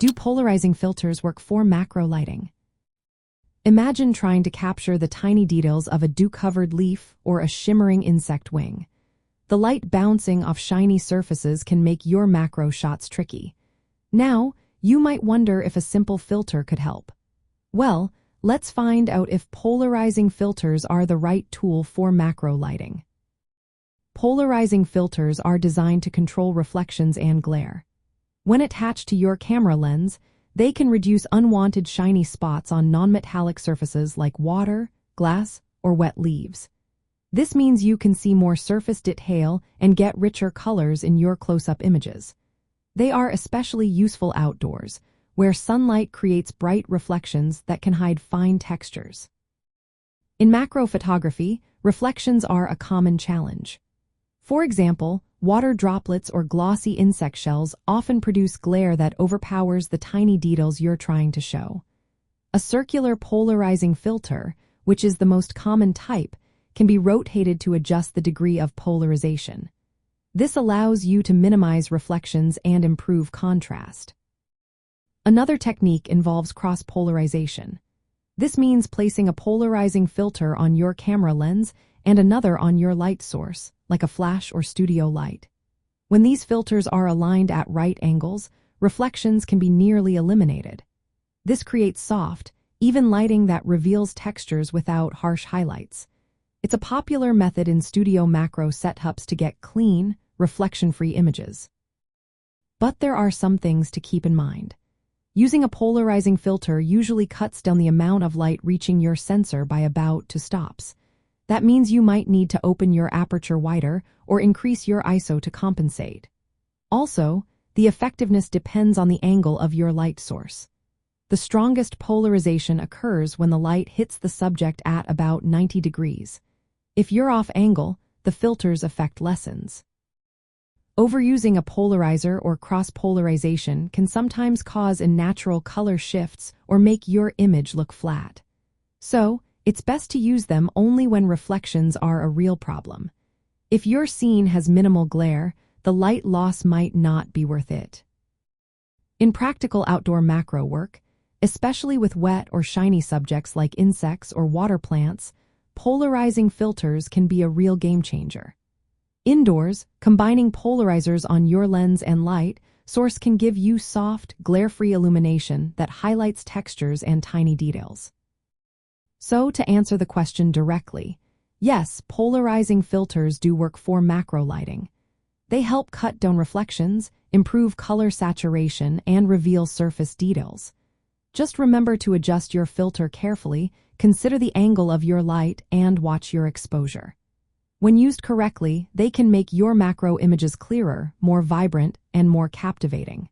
Do polarizing filters work for macro lighting? Imagine trying to capture the tiny details of a dew-covered leaf or a shimmering insect wing. The light bouncing off shiny surfaces can make your macro shots tricky. Now, you might wonder if a simple filter could help. Well, let's find out if polarizing filters are the right tool for macro lighting. Polarizing filters are designed to control reflections and glare. When attached to your camera lens, they can reduce unwanted shiny spots on non-metallic surfaces like water, glass, or wet leaves. This means you can see more surface detail and get richer colors in your close-up images. They are especially useful outdoors, where sunlight creates bright reflections that can hide fine textures. In macro photography, reflections are a common challenge. For example, water droplets or glossy insect shells often produce glare that overpowers the tiny details you're trying to show. A circular polarizing filter, which is the most common type, can be rotated to adjust the degree of polarization. This allows you to minimize reflections and improve contrast. Another technique involves cross-polarization. This means placing a polarizing filter on your camera lens and another on your light source, like a flash or studio light. When these filters are aligned at right angles, reflections can be nearly eliminated. This creates soft, even lighting that reveals textures without harsh highlights. It's a popular method in studio macro setups to get clean, reflection-free images. But there are some things to keep in mind. Using a polarizing filter usually cuts down the amount of light reaching your sensor by about 2 stops. That means you might need to open your aperture wider or increase your ISO to compensate. Also, the effectiveness depends on the angle of your light source. The strongest polarization occurs when the light hits the subject at about 90 degrees. If you're off angle, the filter's effect lessens. Overusing a polarizer or cross-polarization can sometimes cause unnatural color shifts or make your image look flat. So, it's best to use them only when reflections are a real problem. If your scene has minimal glare, the light loss might not be worth it. In practical outdoor macro work, especially with wet or shiny subjects like insects or water plants, polarizing filters can be a real game changer. Indoors, combining polarizers on your lens and light source can give you soft, glare-free illumination that highlights textures and tiny details. So, to answer the question directly, yes, polarizing filters do work for macro lighting. They help cut down reflections, improve color saturation, and reveal surface details. Just remember to adjust your filter carefully, consider the angle of your light, and watch your exposure. When used correctly, they can make your macro images clearer, more vibrant, and more captivating.